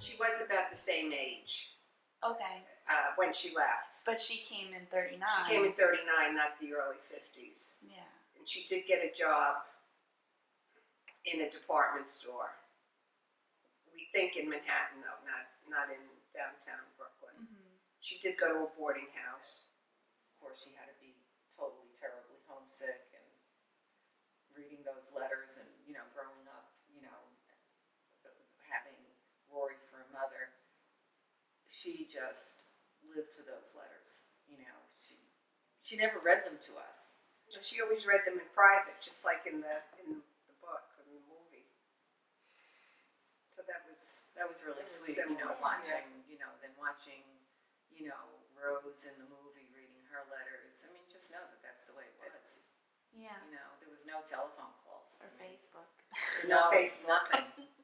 She was about the same age Okay. when she left. But she came in 39. She came in 39, not the early 50s. Yeah. And she did get a job in a department store. We think in Manhattan, though, not in downtown Brooklyn. Mm-hmm. She did go to a boarding house. Of course, she had to be totally, terribly homesick and reading those letters and, growing up, having Rory for a mother. She just lived for those letters. She never read them to us. She always read them in private, just like in the book or in the movie. So that was really sweet, similar. watching, then watching, Rose in the movie reading her letters. I mean, just know that that's the way it was. Yeah. There was no telephone calls. Or Facebook. No Facebook.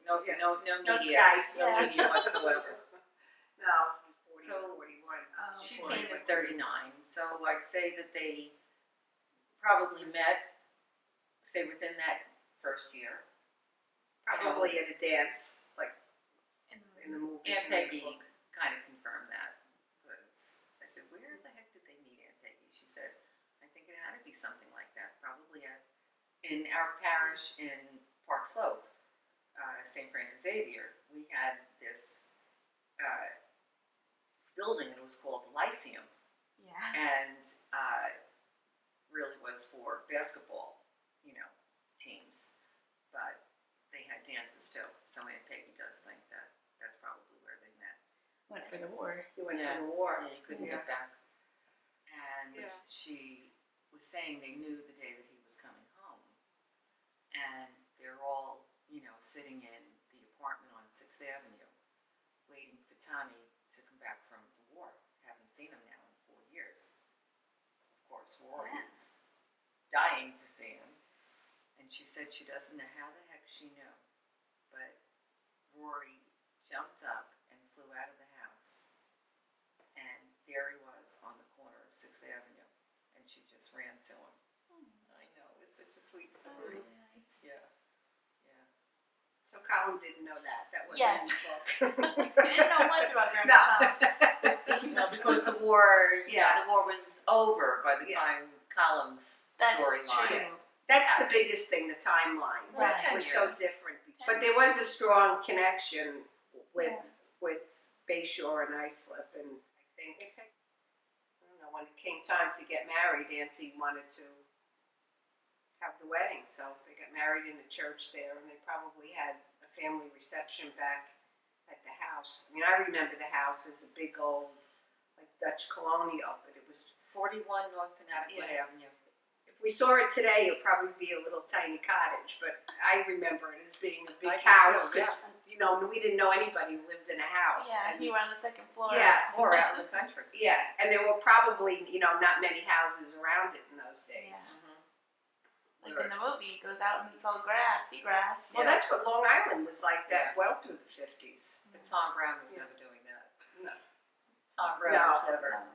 Nothing. No media. No Skype. No media whatsoever. No. 40, So, 41. She came at 39, so I'd say that they probably met, say, within that first year. Probably at a dance, like In in the movie. Aunt and in the Peggy book. kind of confirmed that, because I said, where the heck did they meet Aunt Peggy? She said, I think it had to be something like that, probably in our parish in Park Slope, St. Francis Xavier. We had this building, and it was called the Lyceum, Yeah. and really was for basketball, teams, but they had dances too. So Aunt Peggy does think that that's probably where they met. Went for the war. He went for the war. Yeah, you couldn't Yeah. get back. And Yeah. she was saying they knew the day that he was coming home, and they're all, sitting in the apartment on 6th Avenue, waiting for Tommy to come back from the war. Haven't seen him now in 4 years. Of course, Rory is dying to see him. And she said she doesn't know how the heck she knew, but Rory jumped up and flew out of the house, and there he was on the corner of 6th Avenue, and she just ran to him. I know, it was such a sweet That was story. really nice. Yeah. So Colin didn't know that. That wasn't Yes. in the book. We didn't know much about Grandma Tom. No, because the war, Yeah. the war was over by the Yeah. time Column's That's storyline. true. That's the biggest thing, the timeline. Right. It was so 10 years. different. But there was a strong connection with Yeah. with Bayshore and Islip, and I think, I don't know, when it came time to get married, Auntie wanted to have the wedding, so they got married in the church there, and they probably had a family reception back at the house. I mean, I remember the house as a big old, like, Dutch colonial, but it was, 41 North Connecticut Avenue. if we saw it today, it would probably be a little tiny cottage, but I remember it as being a big I do house, too, because, we didn't know anybody who lived in a house. Yeah, And you were on the second floor. Yes. Or out in the country. yeah, and there were probably, not many houses around it in those days. Like in the movie, he goes out and it's all grass, seagrass. Well, Yeah. that's what Long Island was like that Yeah. well through the 50s. But Tom Brown was Yeah. never doing that. No. Tom Brown No. was never.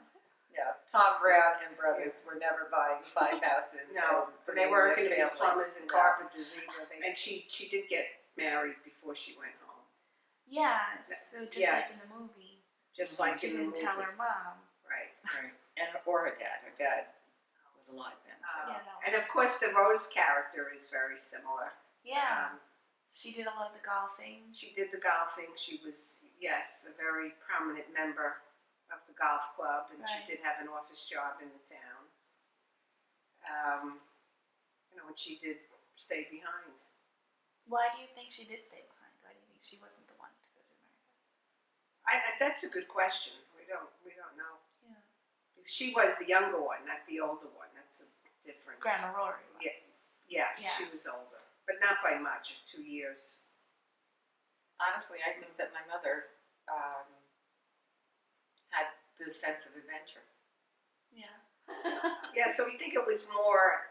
Yeah, Tom Brown and brothers were never buying 5 houses. No, and but they bringing weren't their going to be families. plumbers and No. carpenters either. And she did get married before she went home, Yeah, so just Yes. like in the movie. just Mhm. like She in the didn't movie. tell her mom. Right. Right. Or her dad. Her dad was alive then, too. Yeah, no. And of course, the Rose character is very similar. Yeah. She did a lot of the golfing. She did the golfing. She was, yes, a very prominent member of the golf club, and Right. she did have an office job in the town. And she did stay behind. Why do you think she did stay behind? Why do you think she wasn't the one to go to America? That's a good question. We don't know. Yeah. She was the younger one, not the older one. That's a difference. Grandma Rory was. Yes, Yeah. she was older, but not by much, 2 years. Honestly, I think that my mother had the sense of adventure. Yeah. Yeah, so we think it was more,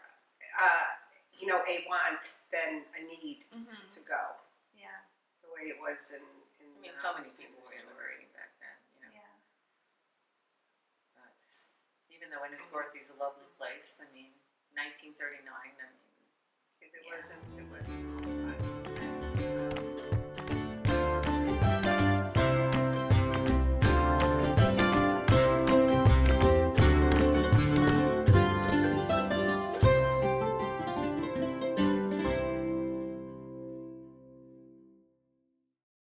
a want than a need Mhm. to go, Yeah. the way it was in I mean, so many people were immigrating back then, Yeah. But even though Enniscorthy is a lovely place, I mean, 1939, It wasn't.